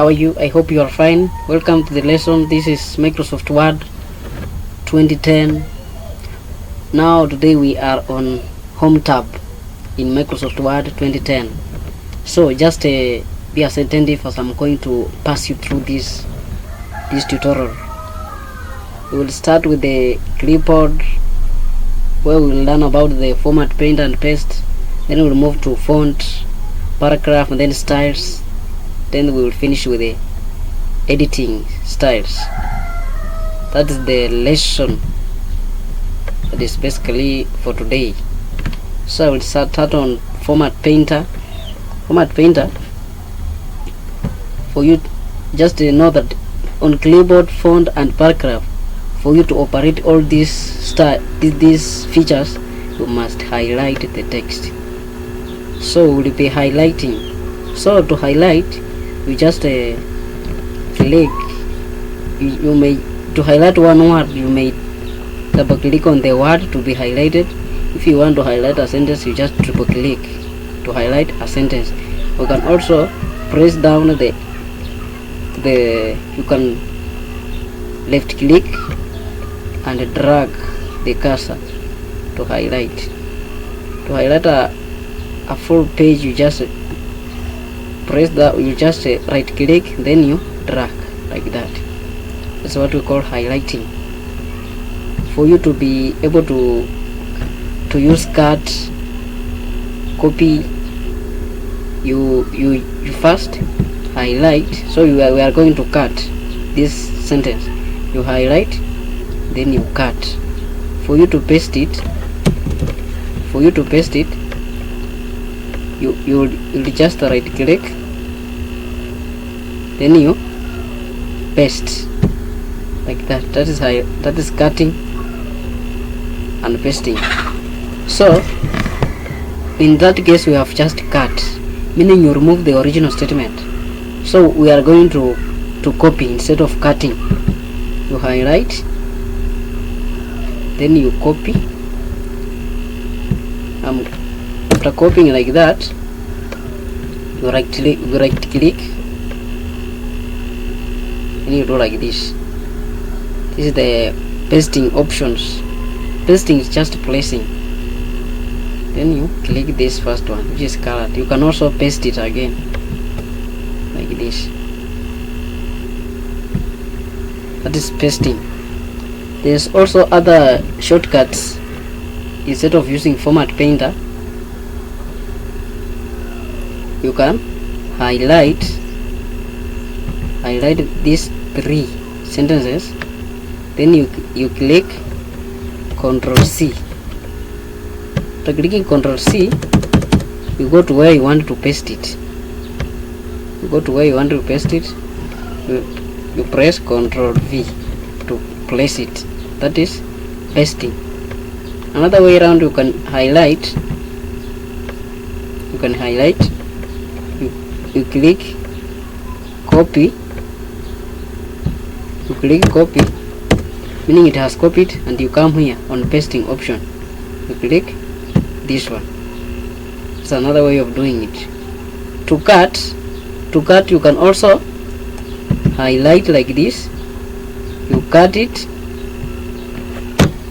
How are you? I hope you are fine. Welcome to the lesson. This is Microsoft Word 2010. Now today we are on Home tab in Microsoft Word 2010. So just be attentive as I'm going to pass you through this tutorial. We will start with the clipboard, where we will learn about the format, paint and paste. Then we'll move to font, paragraph, and then styles. Then we will finish with the editing styles. That is the lesson that is basically for today. So I will start on format painter. Format painter, for you just know that on clipboard, font and paragraph, for you to operate all these features, you must highlight the text. So we will be highlighting. So to highlight, you just click. You may, to highlight one word, you may double click on the word to be highlighted. If you want to highlight a sentence, you just triple click to highlight a sentence. You can also press down you can left click and drag the cursor to highlight. To highlight a full page, you just press that, you just right click, then you drag like that. That's what we call highlighting. For you to be able to use cut, copy, you first highlight. So we are going to cut this sentence. You highlight, then you cut. For you to paste it, you just right click, then you paste like that. That is cutting and pasting. So in that case, we have just cut, meaning you remove the original statement. So we are going to copy instead of cutting. You highlight, then you copy. After copying like that, you right click, and you do like this. This is the pasting options. Pasting is just placing. Then you click this first one, which is colored. You can also paste it again like this. That is pasting. There's also other shortcuts. Instead of using format painter, you can highlight these three sentences, then you click Ctrl C. After clicking Ctrl C, you go to where you want to paste it. You press Ctrl V to place it. That is pasting. Another way around, you can highlight. You click copy. You click copy, meaning it has copied, and you come here on pasting option. You click this one. It's another way of doing it. To cut, you can also highlight like this. You cut it.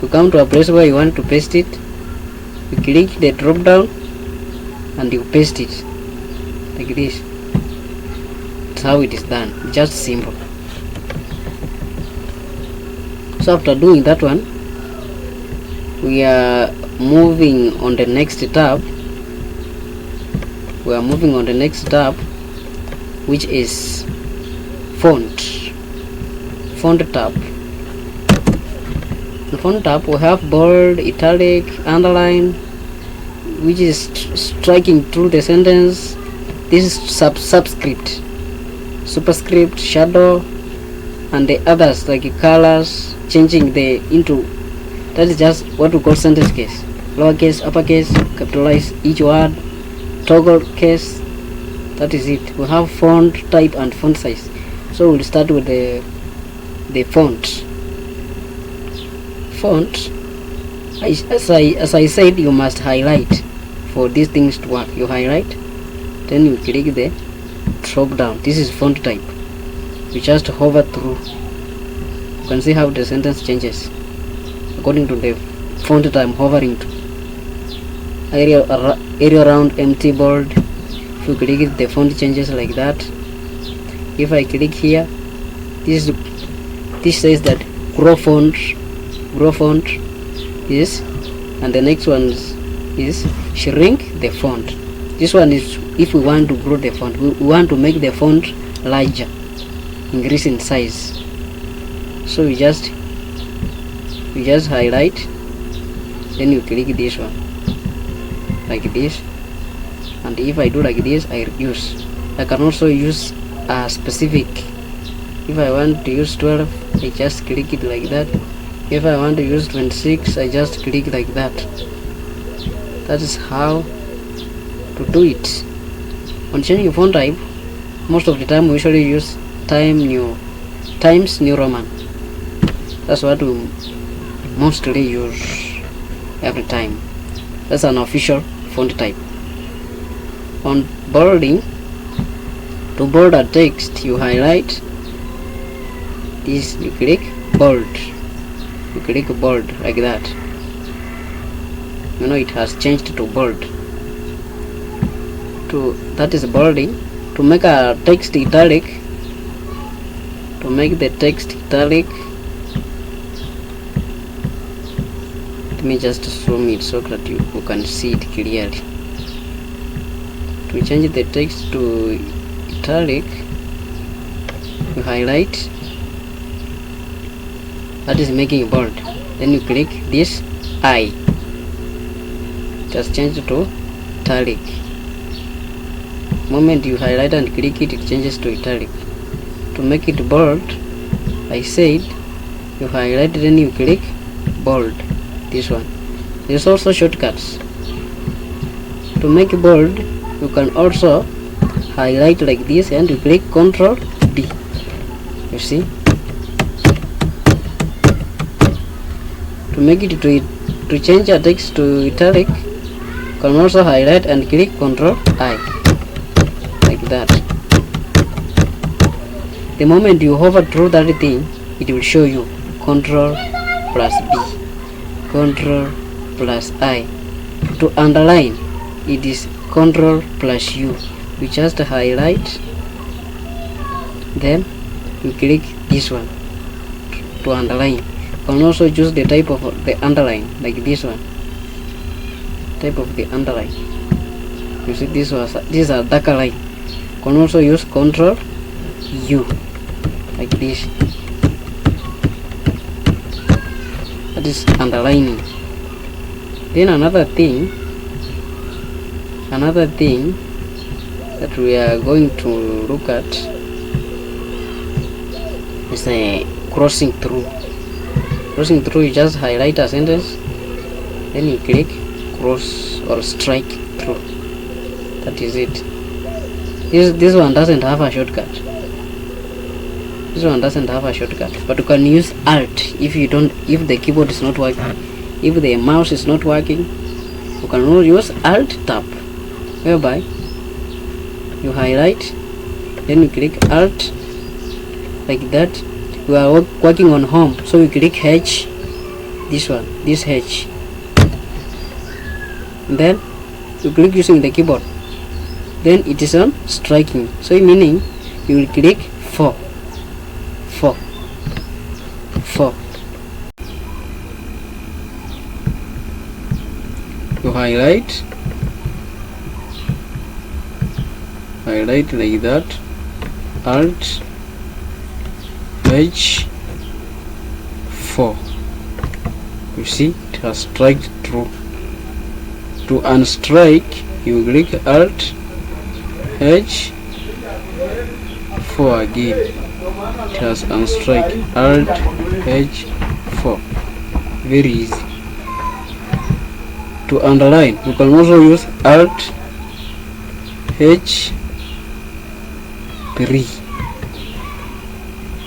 You come to a place where you want to paste it. You click the drop down and you paste it like this. That's how it is done. Just simple. So after doing that one, we are moving on the next tab. Which is font tab. The font tab, we have bold, italic, underline, which is striking through the sentence. This is subscript, superscript, shadow, and the others like colors, changing into. That is just what we call sentence case. Lowercase, uppercase, capitalize each word, toggle case. That is it. We have font type and font size. So we'll start with the font. As I said, you must highlight for these things to work. You highlight, then you click the drop down. This is font type. you just hover through. You can see how the sentence changes according to the font that I'm hovering to. Area around empty bold. If you click it, the font changes like that. If I click here, this says that grow font is, and the next one is shrink the font. This one is if we want to grow the font, we want to make the font larger, increase in size. So you just highlight, then you click this one like this, and if I do like this, I reduce. I can also use a specific. If I want to use 12, I just click it like that. If I want to use 26, I just click like that. That is how to do it. On changing font type, most of the time we usually use Times New Roman. That's what we mostly use every time. That's an official font type. On bolding, to bold a text, you highlight this, you click bold, like that. You know it has changed to bold. That is bolding. To make a text italic, let me just zoom it so that you can see it clearly. To change the text to italic, you highlight, that is making bold, then you click this I, just change it to italic. Moment you highlight and click it, it changes to italic. To make it bold, I said you highlight, then you click bold, this one. There's also shortcuts. To make it bold, you can also highlight like this and you click Ctrl D. You see? To make it to change a text to italic, you can also highlight and click Ctrl I, like that. The moment you hover through that thing, it will show you Ctrl plus B, Ctrl plus I. To underline, it is Ctrl plus U. You just highlight, then you click this one to underline. You can also choose the type of the underline, like this one, type of the underline. You see, this is a darker line. You can also use Ctrl U, like this. That is underlining. Then another thing that we are going to look at is a crossing through. Crossing through, you just highlight a sentence, then you click cross or strike through. That is it. This one doesn't have a shortcut. But you can use Alt if the keyboard is not working. If the mouse is not working, you can only use Alt tab, whereby you highlight, then you click Alt, like that. We are working on home, so we click H, this H, and then you click using the keyboard, then it is on striking, so meaning you will click 4. You highlight like that, Alt H 4. You see, it has striked through. To unstrike, you click Alt H 4 again. It has unstrike, Alt H 4. Very easy. To underline, you can also use Alt H 3.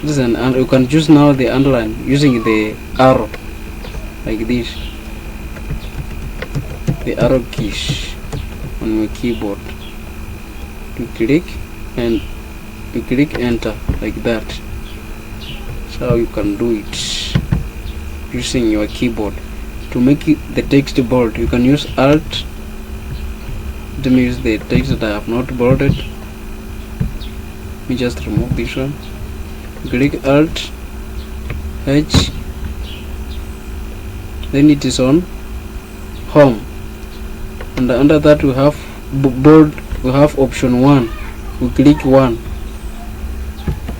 And you can choose now the underline using the arrow, like this, the arrow keys on your keyboard. You click and you click enter like that. That's how you can do it using your keyboard. To make the text bold, you can use Alt. Let me use the text that I have not bolded. Let me just remove this one. Click Alt H, then it is on home, and under that we have bold. We have option 1. We click 1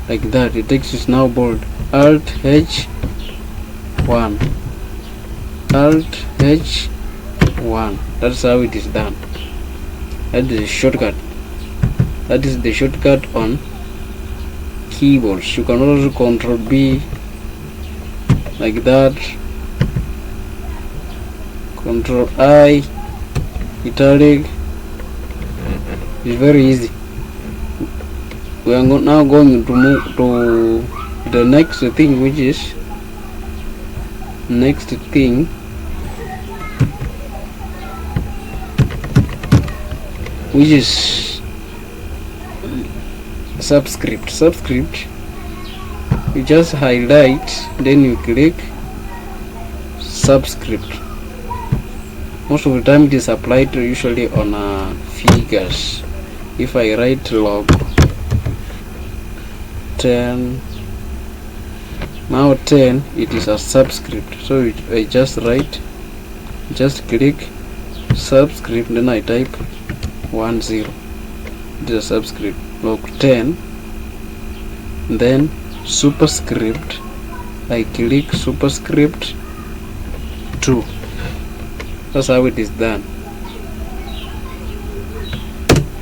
like that. The text is now bold. Alt H 1, Alt H 1. That's how it is done. That is a shortcut. That is the shortcut on keyboards. You can also Control B like that, Control I, italic. It's very easy. We are now going to move to the next thing, which is subscript. You just highlight, then you click subscript. Most of the time it is applied usually on figures. If I write log 10, now 10, it is a subscript. So I just click subscript, then I type 10. It is a subscript. Log 10, then superscript. I click superscript 2. That's how it is done.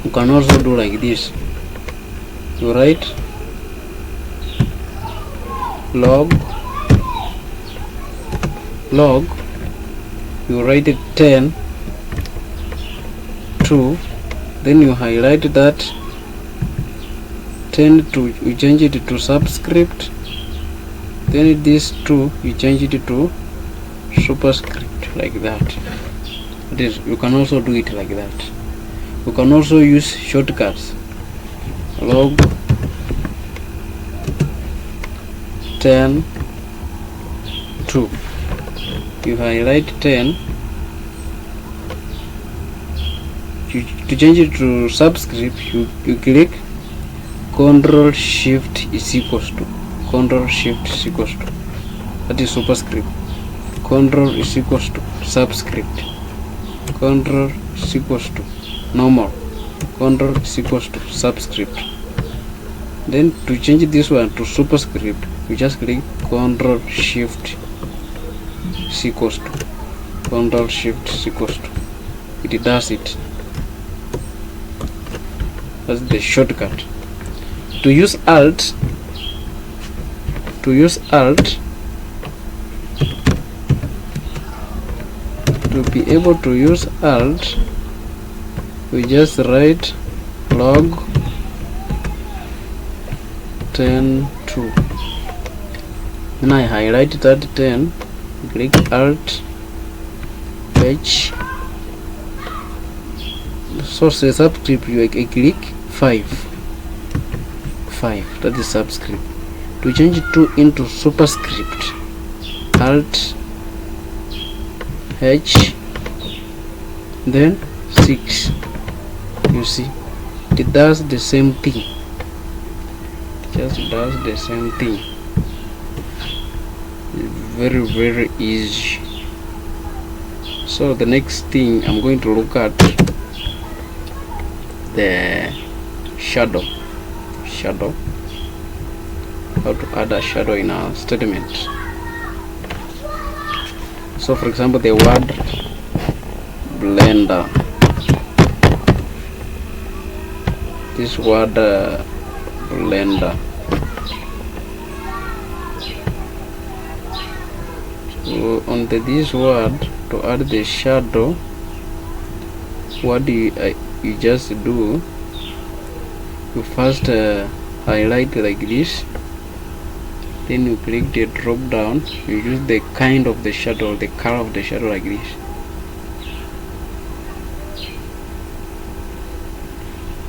You can also do like this. You write log, you write it 10 2, then you highlight that 10 to, you change it to subscript, then this 2 you change it to superscript like that. You can also do it like that. You can also use shortcuts. Log 10 2, you highlight 10, to change it to subscript you click Control Shift is equals to, that is superscript. Control is equals to subscript, Control is equals to normal, Control is equals to subscript. Then to change this one to superscript, you just click Control Shift is equals to, Control Shift is equals to. It does it. That's the shortcut. To use Alt, to be able to use Alt, we just write log 10 2. Then I highlight that 10, click Alt H. So say subscript, I click 5, that is subscript. To change it into superscript, Alt H, then 6. You see, it does the same thing. Very easy. So the next thing I'm going to look at the shadow, how to add a shadow in a statement. So for example, the word blender, this word blender. So on this word, to add the shadow, what do you just do, you first highlight like this, then you click the drop down, you use the kind of the shadow, the color of the shadow like this.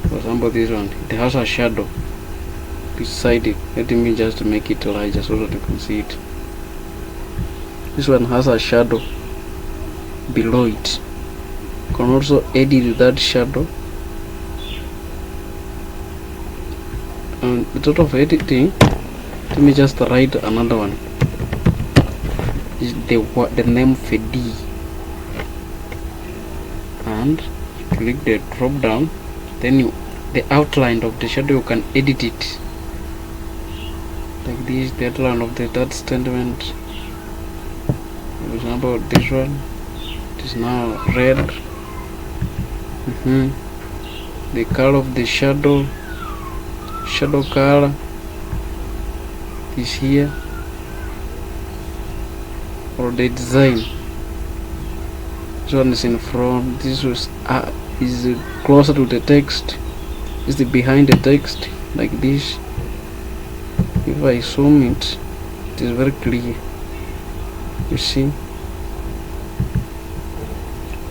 For example, this one, it has a shadow, beside it. Let me just make it larger so that you can see it. This one has a shadow below it. You can also edit that shadow. And instead of editing, let me just write another one. Is the name Fedi, and you click the drop down, then the outline of the shadow, you can edit it like this. The outline of that statement, for example, this one, it is now red. The color of the shadow color is here, or the design. This one is in front, this was is closer to the text, is the behind the text, like this. If I zoom it, it is very clear. You see,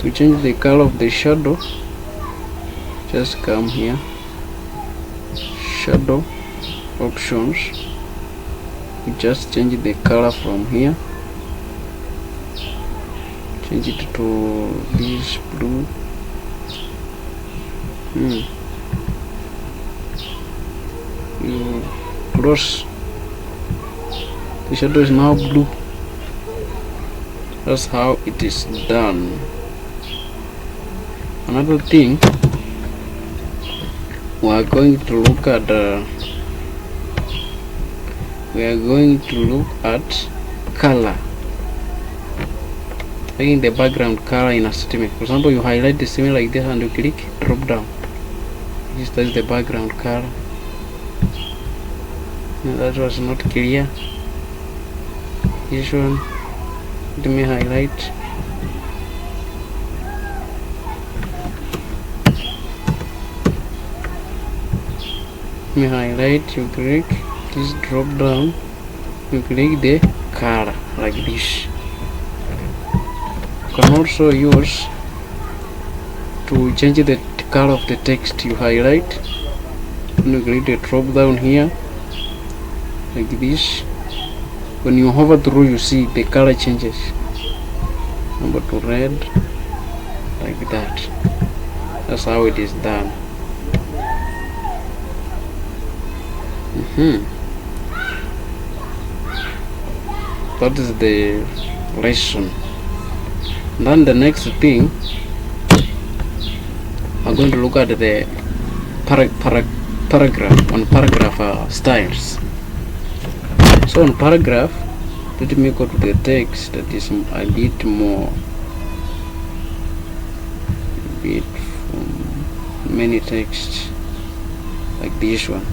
to change the color of the shadow, just come here, shadow options, you just change the color from here, change it to this blue. You close, the shadow is now blue. That's how it is done. Another thing, we are going to look at color, making the background color in a statement. For example, you highlight the statement like this and you click drop down. This is the background color. No, that was not clear. This one, let me highlight. You click this drop down, you click the color like this. You can also use to change the color of the text. You highlight and you click the drop down here like this. When you hover through, you see the color changes, number to red, like that. That's how it is done. That is the lesson. Then the next thing, I'm going to look at the paragraph styles. So on paragraph, let me go to the text that is a bit more, from many texts, like this one.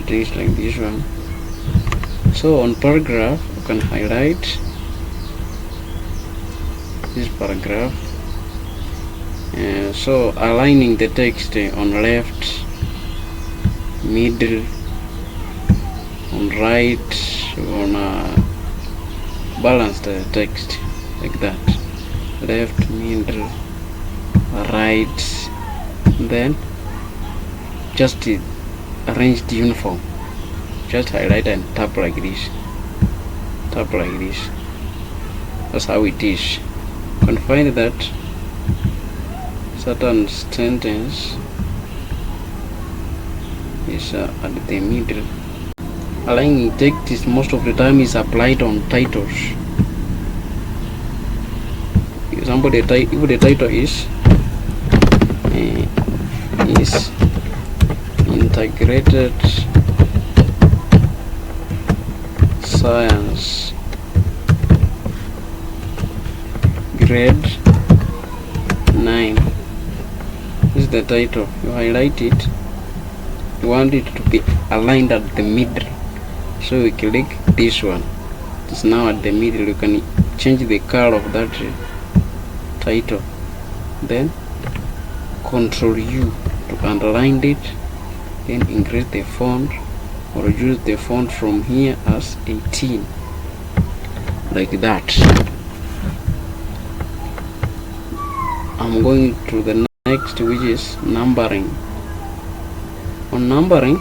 It is like this one. So on paragraph, you can highlight this paragraph. So aligning the text on left, middle, on right, on balance the text like that, left, middle, right, then just arrange the uniform. Just highlight and tap like this, that's how it is. You can find that certain sentence is at the middle. Aligning text is most of the time is applied on titles. Example, if the title is integrated science grade 9, this is the title. You highlight it, you want it to be aligned at the middle, so you click this one. It's now at the middle. You can change the color of that title, then Ctrl U to underline it, then increase the font or reduce the font from here as 18, like that. I'm going to the next, which is numbering. On numbering,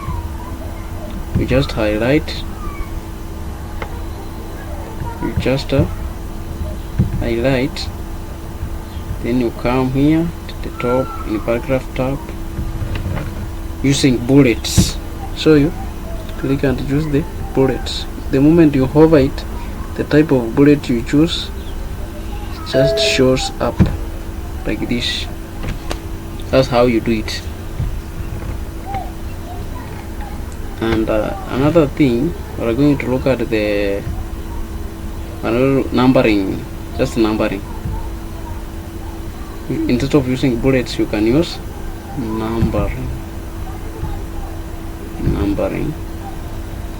you just highlight, then you come here to the top in the paragraph tab using bullets. So you click and choose the bullets. The moment you hover it, the type of bullet you choose just shows up like this. That's how you do it. And another thing, we're going to look at the numbering, just numbering. Instead of using bullets, you can use numbering.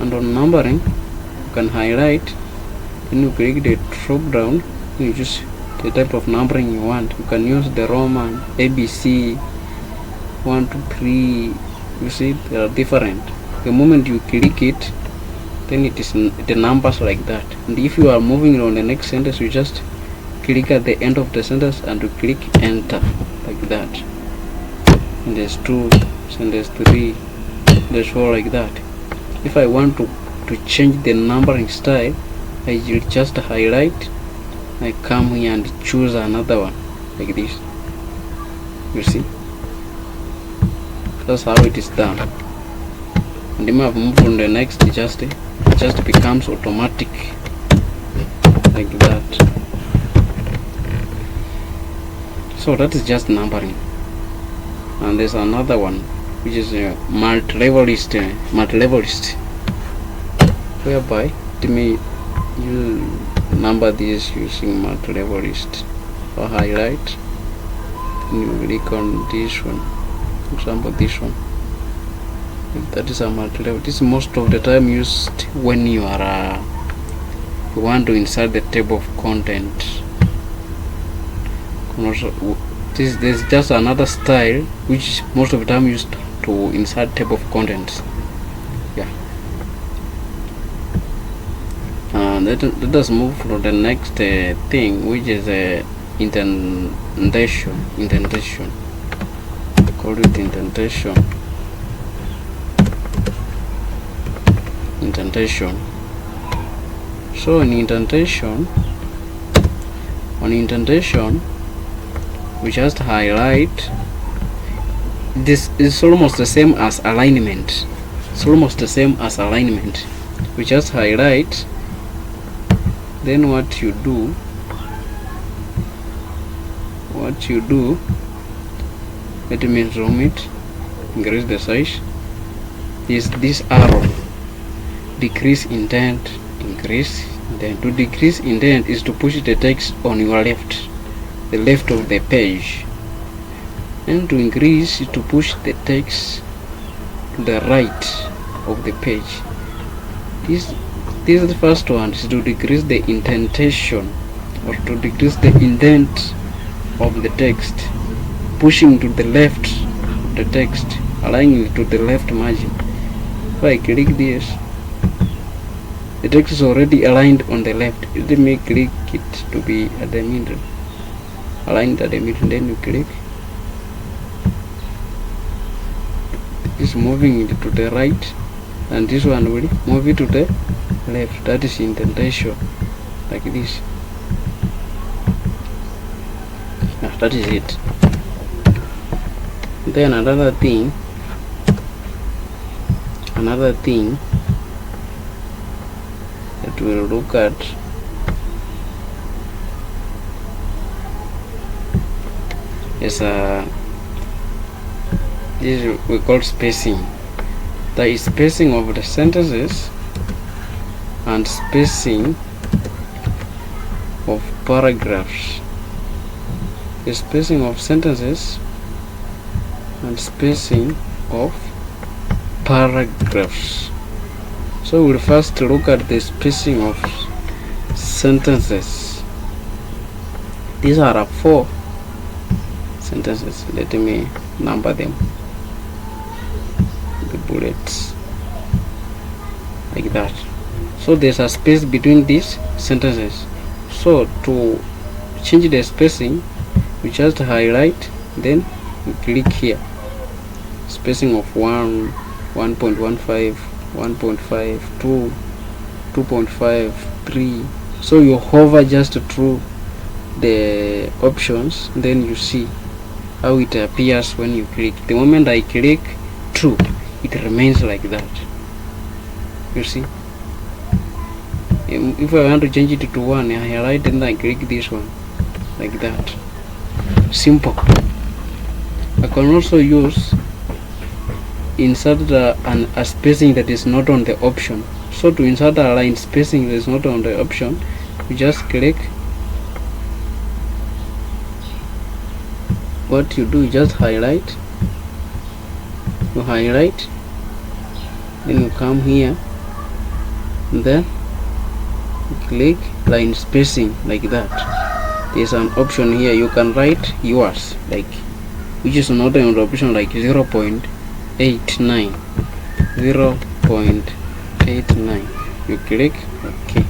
And on numbering, you can highlight, then you click the drop down, you choose the type of numbering you want. You can use the Roman, ABC, 1, 2, 3. You see, they are different. The moment you click it, then it numbers like that. And if you are moving on the next sentence, you just click at the end of the sentence and you click enter like that. Sentence 2, sentence 3, sentence 4 like that. If I want to change the numbering style, I will just highlight, I come here and choose another one like this. You see, that's how it is done. And if I move on the next, it just becomes automatic like that. So that is just numbering. And there's another one which is multi-level list, whereby you number these using multi-level list. Or highlight, and you click on this one, for example this one. That is a multi-level. This is most of the time used when you are you want to insert the table of content. There's just another style which most of the time used to insert table of contents. Yeah. Let us move to the next thing, which is indentation. Call it indentation. So on indentation, we just highlight. This is almost the same as alignment. We just highlight, then what you do, let me zoom it, increase the size, is this arrow, decrease indent, increase indent. To decrease indent is to push the text on your left, the left of the page, and to increase is to push the text to the right of the page. This is the first one, is to decrease the indentation, or to decrease the indent of the text, pushing to the left of the text, aligning it to the left margin. If I click this, the text is already aligned on the left. Let me click it to be at the middle, aligned at the middle, then you click. It's moving it to the right, and this one will move it to the left. That is indentation, like this. That is it. Then another thing that we'll look at is this we call spacing. There is spacing of the sentences and spacing of paragraphs. The spacing of sentences and spacing of paragraphs. So we'll first look at the spacing of sentences. These are 4 sentences. Let me number them, the bullets, like that. So there's a space between these sentences. So to change the spacing, we just highlight, then we click here, spacing of 1, 1.15, 1.5, 2, 2.5, 3. So you hover just through the options, then you see how it appears when you click. The moment I click 2, it remains like that. You see, if I want to change it to 1, I highlight and I click this one like that. Simple. I can also use insert a spacing that is not on the option. So to insert a line spacing that is not on the option, you just click. What you do, you just highlight. You highlight, then you come here, and then you click line spacing like that. There's an option here. You can write yours, like, which is not an option, like 0.89, 0.89. You click OK.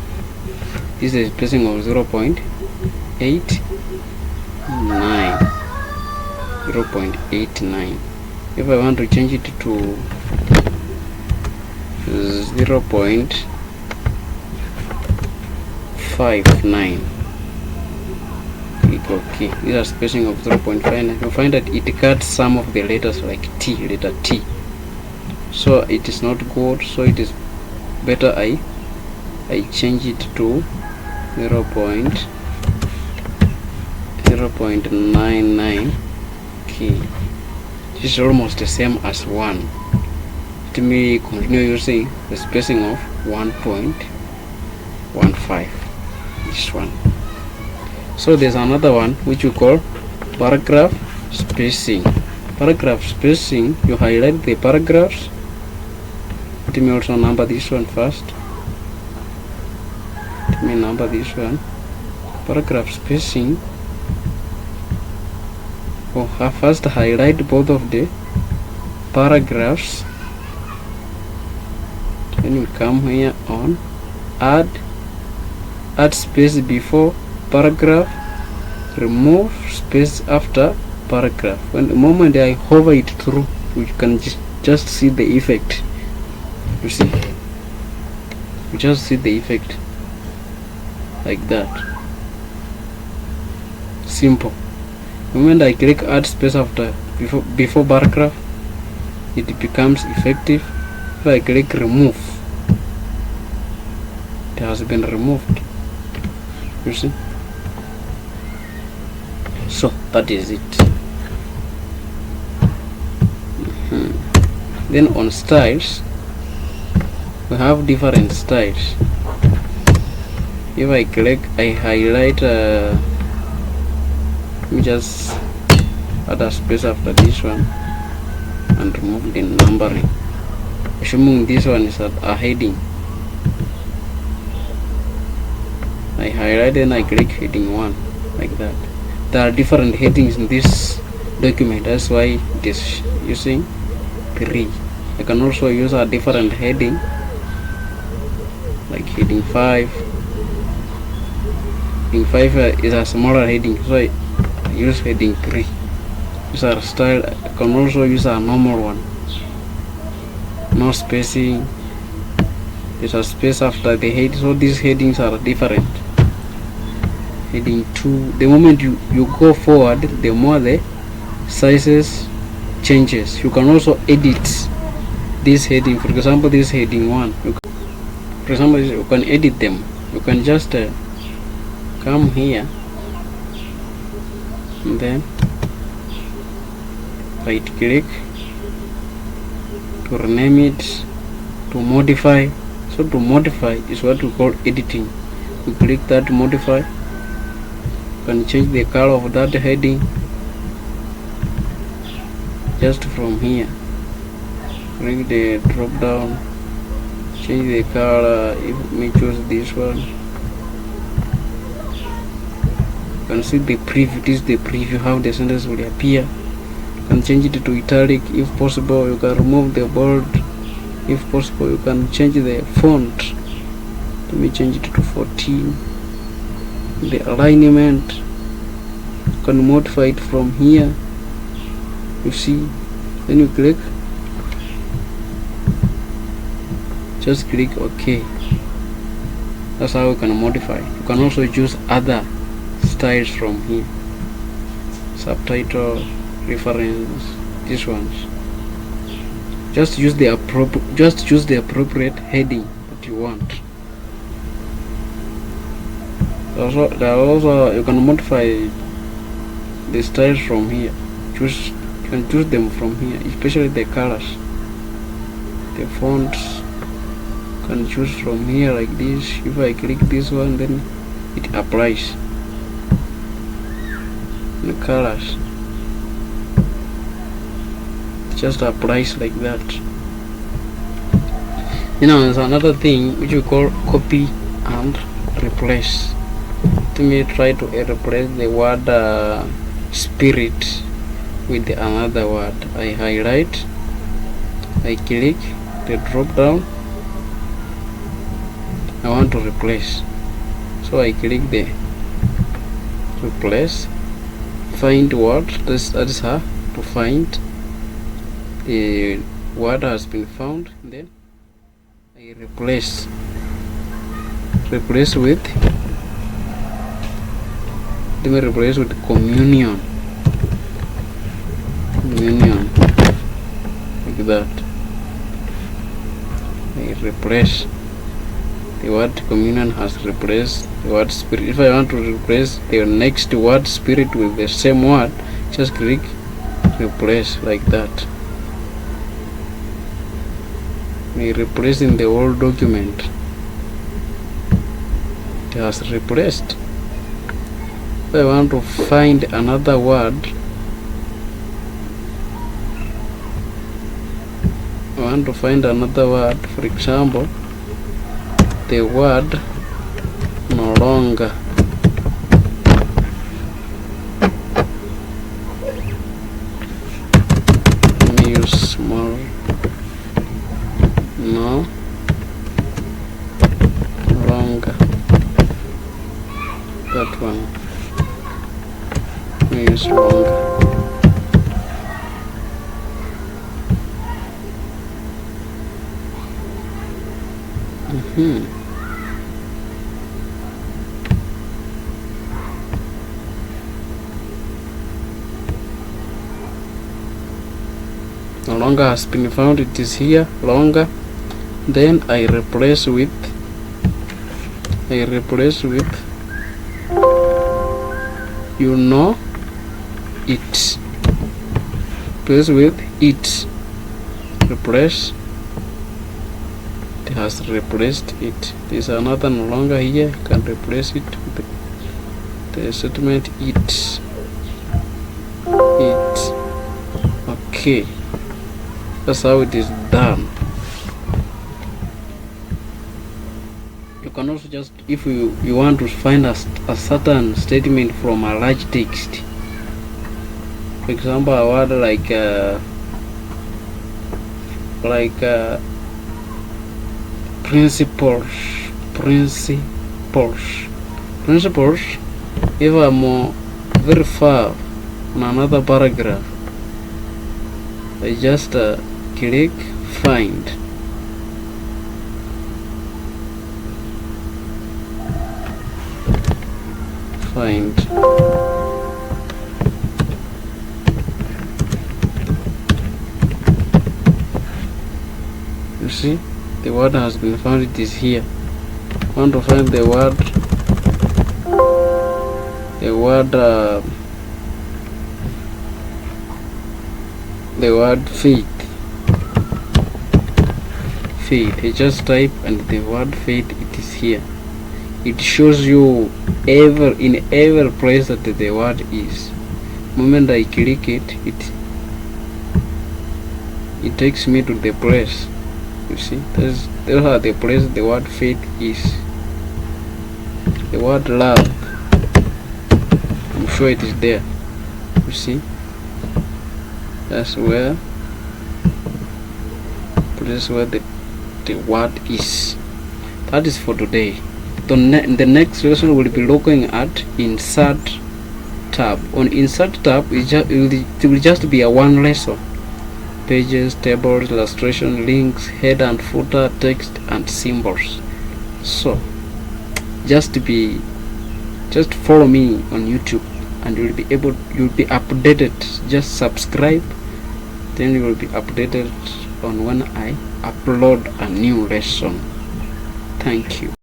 This is spacing of 0.89, 0.89. If I want to change it to 0.59, click OK. These are spacing of 0.59. You find that it cuts some of the letters, like T, letter T. So it is not good. So it is better I change it to 0.99. Okay, this is almost the same as 1. Let me continue using the spacing of 1.15. This one. So there's another one which we call paragraph spacing. Paragraph spacing, you highlight the paragraphs. Let me also number this one first. Let me number this one. Paragraph spacing. First highlight both of the paragraphs. Then you come here on add space before paragraph, remove space after paragraph. When the moment I hover it through, you can just see the effect. You see, you just see the effect like that. Simple. The moment I click add space after before paragraph, it becomes effective. If I click remove, it has been removed. You see. So that is it. Then on styles, we have different styles. If I click, I highlight. Let me just add a space after this one and remove the numbering. Assuming this one is a heading, I highlight and I click heading 1 like that. There are different headings in this document, that's why it is using 3. I can also use a different heading, like heading 5. Heading 5 is a smaller heading, so I use heading 3. These are style. I can also use a normal one, no spacing. There's a space after the head, so these headings are different. Heading 2, the moment you go forward, the more the sizes changes. You can also edit this heading. For example, this heading 1, for example, you can edit them. You can just come here and then right click to rename it, to modify. So to modify is what we call editing. You click that to modify. You can change the color of that heading just from here. Click the drop down, change the color. If we choose this one, you can see the preview. This is the preview, how the sentence will appear. You can change it to italic if possible. You can remove the bold if possible. You can change the font. Let me change it to 14. The alignment, you can modify it from here. You see, then you click, just click OK. That's how you can modify. You can also choose other styles from here, subtitle, reference, these ones. Just use the appropriate heading that you want. Also you can modify the styles from here. You can choose them from here, especially the colors, the fonts. You can choose from here like this. If I click this one, then it applies the colors. It just applies like that. There's another thing which we call copy and replace. Let me try to replace the word spirit with another word. I highlight, I click the drop down, I want to replace, so I click the replace, find word, that is how to find the word has been found, then I replace with, let me replace with communion, like that. I replace the word communion has replaced the word spirit. If I want to replace the next word spirit with the same word, just click replace like that. I replace in the whole document. It has replaced. If I want to find another word, for example, the word no longer. Let me use small. No longer. That one. Let me use longer. No longer has been found, it is here, longer. Then I replace with you know it. Replace with it. Replace. It has replaced it. There's another no longer here. You can replace it with the statement it. Okay. That's how it is done. You can also just, if you want to find a certain statement from a large text, for example, a word like principles. If I'm very far on another paragraph, I just click find. You see, the word has been found. It is here. I want to find the word faith. I just type and the word faith, it is here. It shows you in every place that the word is. The moment I click it takes me to the place. You see, those are the places the word faith is. The word love, I'm sure it is there. You see, that's where place where the word is. That is for today. The next lesson will be looking at insert tab. On insert tab, it will just be a one lesson. pages, tables, illustration, links, header and footer, text and symbols. So just follow me on YouTube and you'll be updated. Just subscribe, then you will be updated on when I upload a new lesson. Thank you.